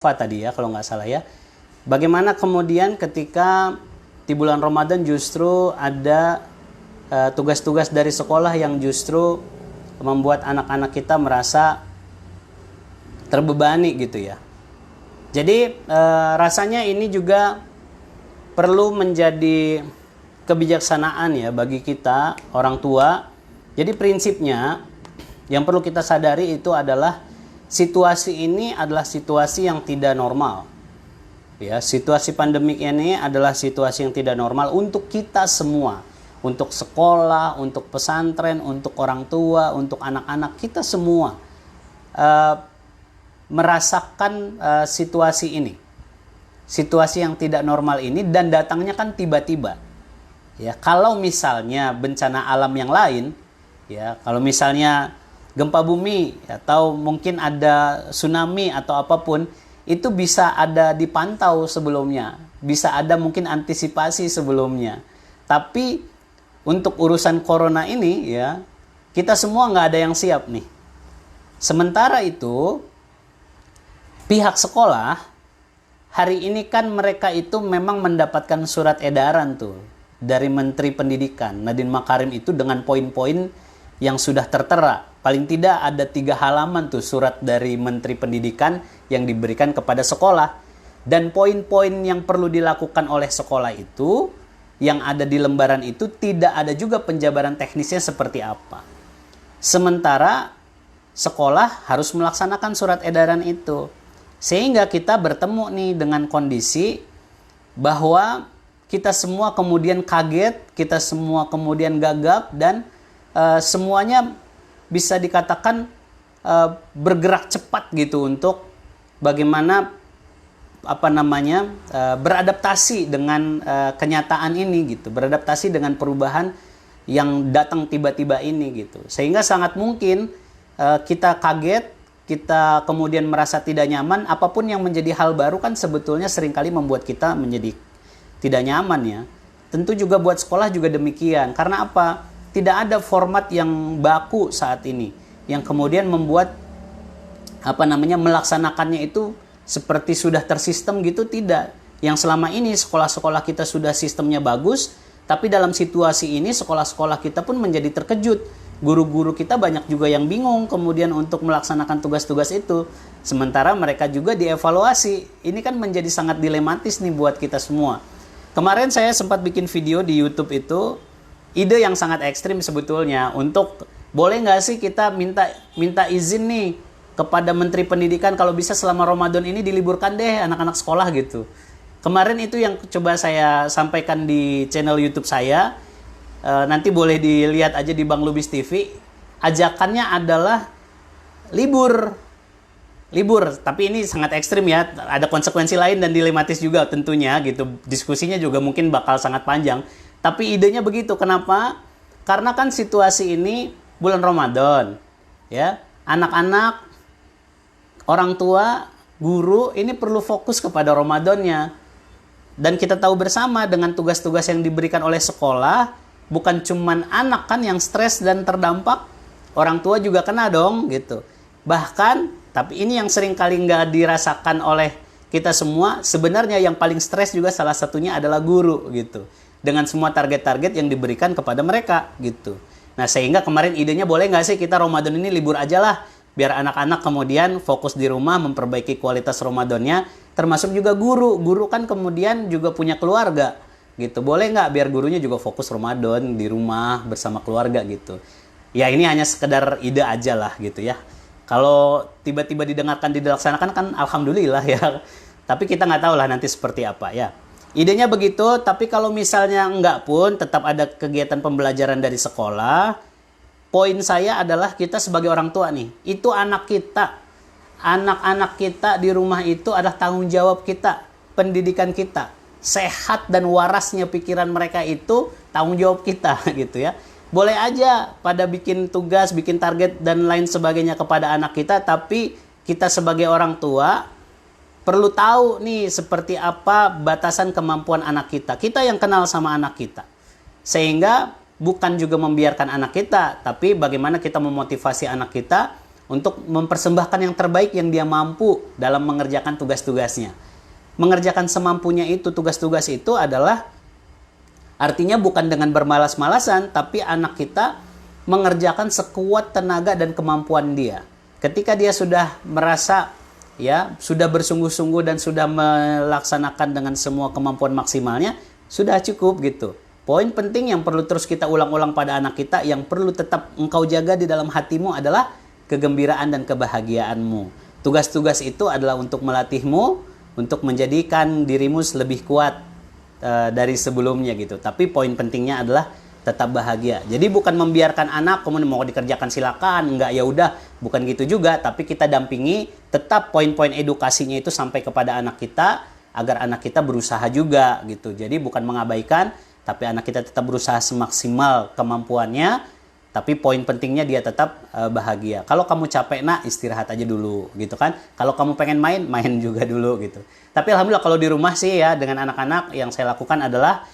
tadi ya, kalau nggak salah ya. Bagaimana kemudian ketika di bulan Ramadan justru ada tugas-tugas dari sekolah yang justru membuat anak-anak kita merasa terbebani gitu ya. Jadi rasanya ini juga perlu menjadi kebijaksanaan ya bagi kita orang tua. Jadi prinsipnya yang perlu kita sadari itu adalah situasi ini adalah situasi yang tidak normal. Ya, situasi pandemik ini adalah situasi yang tidak normal untuk kita semua. Untuk sekolah, untuk pesantren, untuk orang tua, untuk anak-anak, kita semua merasakan situasi ini. Situasi yang tidak normal ini dan datangnya kan tiba-tiba. Ya, kalau misalnya bencana alam yang lain, ya, kalau misalnya gempa bumi atau mungkin ada tsunami atau apapun, itu bisa ada dipantau sebelumnya, bisa ada mungkin antisipasi sebelumnya. Tapi untuk urusan corona ini ya, kita semua nggak ada yang siap nih. Sementara itu pihak sekolah hari ini kan mereka itu memang mendapatkan surat edaran tuh dari Menteri Pendidikan Nadiem Makarim itu dengan poin-poin yang sudah tertera. Paling tidak ada 3 halaman tuh surat dari Menteri Pendidikan yang diberikan kepada sekolah. Dan poin-poin yang perlu dilakukan oleh sekolah itu, yang ada di lembaran itu tidak ada juga penjabaran teknisnya seperti apa. Sementara sekolah harus melaksanakan surat edaran itu. Sehingga kita bertemu nih dengan kondisi bahwa kita semua kemudian kaget, kita semua kemudian gagap dan semuanya bisa dikatakan bergerak cepat gitu untuk bagaimana beradaptasi dengan kenyataan ini gitu, beradaptasi dengan perubahan yang datang tiba-tiba ini gitu. Sehingga sangat mungkin kita kaget, kita kemudian merasa tidak nyaman, apapun yang menjadi hal baru kan sebetulnya seringkali membuat kita menjadi tidak nyaman ya. Tentu juga buat sekolah juga demikian. Karena apa? Tidak ada format yang baku saat ini yang kemudian membuat melaksanakannya itu seperti sudah tersistem gitu, tidak. Yang selama ini sekolah-sekolah kita sudah sistemnya bagus, tapi dalam situasi ini sekolah-sekolah kita pun menjadi terkejut. Guru-guru kita banyak juga yang bingung kemudian untuk melaksanakan tugas-tugas itu. Sementara mereka juga dievaluasi. Ini kan menjadi sangat dilematis nih buat kita semua. Kemarin saya sempat bikin video di YouTube itu, ide yang sangat ekstrim sebetulnya untuk boleh nggak sih kita minta izin nih kepada Menteri Pendidikan kalau bisa selama Ramadan ini diliburkan deh anak-anak sekolah gitu. Kemarin itu yang coba saya sampaikan di channel YouTube saya. Nanti boleh dilihat aja di Bang Lubis TV. Ajakannya adalah libur, tapi ini sangat ekstrim ya. Ada konsekuensi lain dan dilematis juga tentunya gitu. Diskusinya juga mungkin bakal sangat panjang. Tapi idenya begitu. Kenapa? Karena kan situasi ini bulan Ramadan, ya. Anak-anak, orang tua, guru ini perlu fokus kepada Ramadannya. Dan kita tahu bersama dengan tugas-tugas yang diberikan oleh sekolah, bukan cuman anak kan yang stres dan terdampak, orang tua juga kena dong gitu. Bahkan, tapi ini yang sering kali nggak dirasakan oleh kita semua, sebenarnya yang paling stres juga salah satunya adalah guru gitu. Dengan semua target-target yang diberikan kepada mereka gitu. Nah, sehingga kemarin idenya boleh nggak sih kita Ramadan ini libur aja lah, biar anak-anak kemudian fokus di rumah memperbaiki kualitas Ramadannya, termasuk juga guru. Guru kan kemudian juga punya keluarga gitu. Boleh nggak biar gurunya juga fokus Ramadan di rumah bersama keluarga gitu. Ya ini hanya sekedar ide aja lah gitu ya. Kalau tiba-tiba didengarkan, dilaksanakan kan alhamdulillah ya. Tapi kita nggak tahu lah nanti seperti apa ya. Idenya begitu, tapi kalau misalnya enggak pun tetap ada kegiatan pembelajaran dari sekolah. Poin saya adalah kita sebagai orang tua nih, itu anak kita. Anak-anak kita di rumah itu adalah tanggung jawab kita, pendidikan kita. Sehat dan warasnya pikiran mereka itu tanggung jawab kita gitu ya. Boleh aja pada bikin tugas, bikin target dan lain sebagainya kepada anak kita, tapi kita sebagai orang tua perlu tahu nih seperti apa batasan kemampuan anak kita. Kita yang kenal sama anak kita. Sehingga bukan juga membiarkan anak kita, tapi bagaimana kita memotivasi anak kita untuk mempersembahkan yang terbaik yang dia mampu dalam mengerjakan tugas-tugasnya. Mengerjakan semampunya itu, tugas-tugas itu adalah artinya bukan dengan bermalas-malasan, tapi anak kita mengerjakan sekuat tenaga dan kemampuan dia. Ketika dia sudah merasa ya sudah bersungguh-sungguh dan sudah melaksanakan dengan semua kemampuan maksimalnya, sudah cukup gitu. Poin penting yang perlu terus kita ulang-ulang pada anak kita, yang perlu tetap engkau jaga di dalam hatimu adalah kegembiraan dan kebahagiaanmu. Tugas-tugas itu adalah untuk melatihmu, untuk menjadikan dirimu lebih kuat dari sebelumnya gitu. Tapi poin pentingnya adalah tetap bahagia. Jadi bukan membiarkan anak kemudian mau dikerjakan silakan, enggak ya udah, bukan gitu juga. Tapi kita dampingi tetap poin-poin edukasinya itu sampai kepada anak kita agar anak kita berusaha juga gitu. Jadi bukan mengabaikan, tapi anak kita tetap berusaha semaksimal kemampuannya, tapi poin pentingnya dia tetap bahagia. Kalau kamu capek nak, istirahat aja dulu gitu kan. Kalau kamu pengen main, main juga dulu gitu. Tapi alhamdulillah kalau di rumah sih ya, dengan anak-anak yang saya lakukan adalah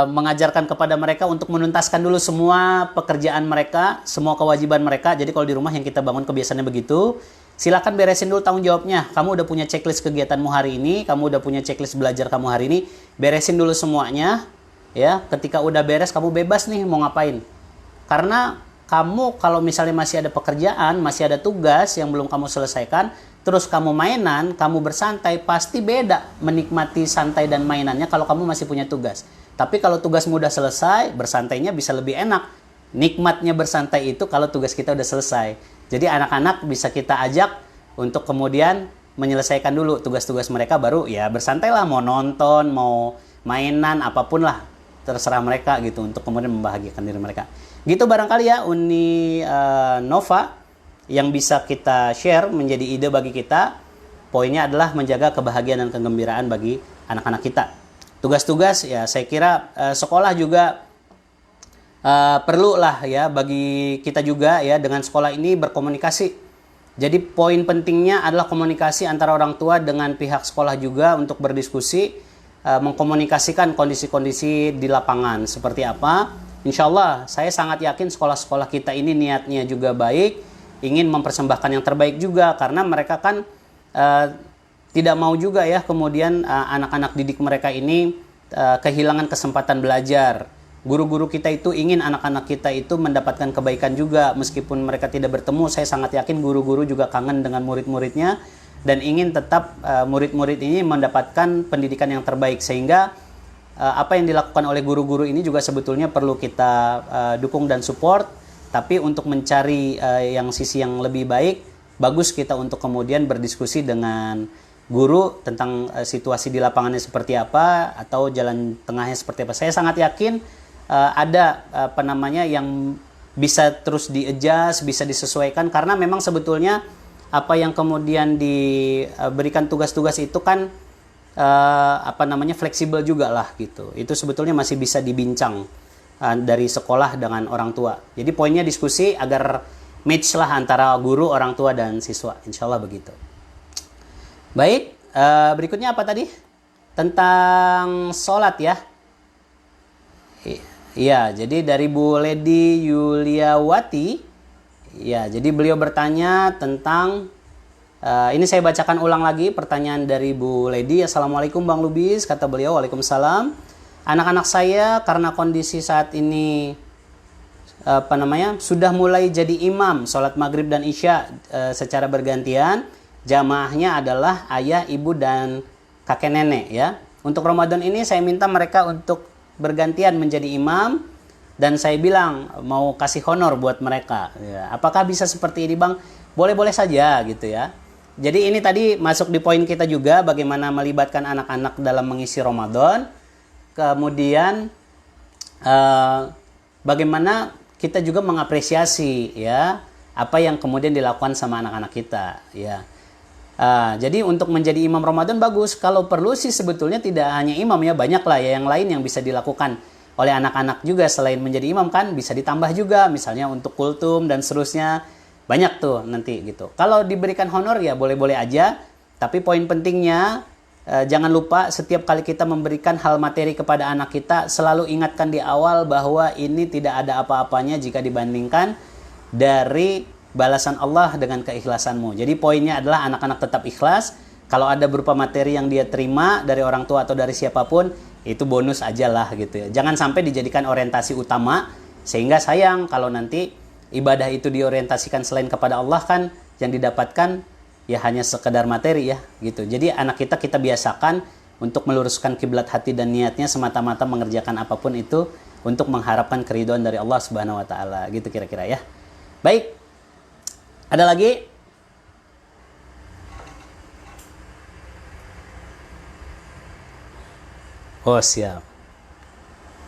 mengajarkan kepada mereka untuk menuntaskan dulu semua pekerjaan mereka, semua kewajiban mereka. Jadi kalau di rumah yang kita bangun kebiasaannya begitu, silakan beresin dulu tanggung jawabnya. Kamu udah punya checklist kegiatanmu hari ini, kamu udah punya checklist belajar kamu hari ini, beresin dulu semuanya. Ya, ketika udah beres kamu bebas nih mau ngapain. Karena kamu kalau misalnya masih ada pekerjaan, masih ada tugas yang belum kamu selesaikan, terus kamu mainan, kamu bersantai, pasti beda menikmati santai dan mainannya kalau kamu masih punya tugas. Tapi kalau tugasmu udah selesai, bersantainya bisa lebih enak. Nikmatnya bersantai itu kalau tugas kita udah selesai. Jadi anak-anak bisa kita ajak untuk kemudian menyelesaikan dulu tugas-tugas mereka, baru ya bersantailah, mau nonton, mau mainan, apapun lah. Terserah mereka gitu untuk kemudian membahagiakan diri mereka. Gitu barangkali ya Uni Nova yang bisa kita share menjadi ide bagi kita. Poinnya adalah menjaga kebahagiaan dan kegembiraan bagi anak-anak kita. Tugas-tugas ya saya kira sekolah juga perlu lah ya bagi kita juga ya dengan sekolah ini berkomunikasi. Jadi poin pentingnya adalah komunikasi antara orang tua dengan pihak sekolah juga untuk berdiskusi, mengkomunikasikan kondisi-kondisi di lapangan seperti apa. Insya Allah saya sangat yakin sekolah-sekolah kita ini niatnya juga baik, ingin mempersembahkan yang terbaik juga, karena mereka kan tidak mau juga ya kemudian anak-anak didik mereka ini kehilangan kesempatan belajar. Guru-guru kita itu ingin anak-anak kita itu mendapatkan kebaikan juga, meskipun mereka tidak bertemu. Saya sangat yakin guru-guru juga kangen dengan murid-muridnya dan ingin tetap murid-murid ini mendapatkan pendidikan yang terbaik, sehingga apa yang dilakukan oleh guru-guru ini juga sebetulnya perlu kita dukung dan support. Tapi untuk mencari yang sisi yang lebih baik, bagus kita untuk kemudian berdiskusi dengan guru tentang situasi di lapangannya seperti apa atau jalan tengahnya seperti apa. Saya sangat yakin ada yang bisa terus di-adjust, bisa disesuaikan, karena memang sebetulnya apa yang kemudian diberikan tugas-tugas itu kan fleksibel juga lah gitu. Itu sebetulnya masih bisa dibincang dari sekolah dengan orang tua. Jadi poinnya diskusi agar match lah antara guru, orang tua dan siswa. Insya Allah begitu. Baik, berikutnya apa tadi? Tentang sholat ya. Iya, jadi dari Bu Lady Yuliawati. Ya, jadi beliau bertanya tentang ini saya bacakan ulang lagi pertanyaan dari Bu Lady. Assalamualaikum Bang Lubis, kata beliau. Waalaikumsalam. Anak-anak saya karena kondisi saat ini sudah mulai jadi imam sholat maghrib dan isya secara bergantian. Jamaahnya adalah ayah, ibu dan kakek nenek ya. Untuk Ramadan ini saya minta mereka untuk bergantian menjadi imam, dan saya bilang mau kasih honor buat mereka ya. Apakah bisa seperti ini Bang? Boleh-boleh saja gitu ya. Jadi ini tadi masuk di poin kita juga, bagaimana melibatkan anak-anak dalam mengisi Ramadan. Kemudian bagaimana kita juga mengapresiasi ya apa yang kemudian dilakukan sama anak-anak kita ya. Jadi untuk menjadi imam Ramadan bagus. Kalau perlu sih sebetulnya tidak hanya imam ya, banyak lah ya yang lain yang bisa dilakukan oleh anak-anak juga selain menjadi imam kan, bisa ditambah juga misalnya untuk kultum dan seterusnya. Banyak tuh nanti gitu. Kalau diberikan honor ya boleh-boleh aja, tapi poin pentingnya jangan lupa setiap kali kita memberikan hal materi kepada anak kita, selalu ingatkan di awal bahwa ini tidak ada apa-apanya jika dibandingkan dari balasan Allah dengan keikhlasanmu. Jadi poinnya adalah anak-anak tetap ikhlas. Kalau ada berupa materi yang dia terima dari orang tua atau dari siapapun, itu bonus aja lah gitu ya. Jangan sampai dijadikan orientasi utama, sehingga sayang kalau nanti ibadah itu diorientasikan selain kepada Allah, kan yang didapatkan ya hanya sekedar materi ya gitu. Jadi anak kita biasakan untuk meluruskan kiblat hati dan niatnya semata-mata mengerjakan apapun itu untuk mengharapkan keridhaan dari Allah Subhanahu wa taala, gitu kira-kira ya. Baik. Ada lagi? Oh, siap.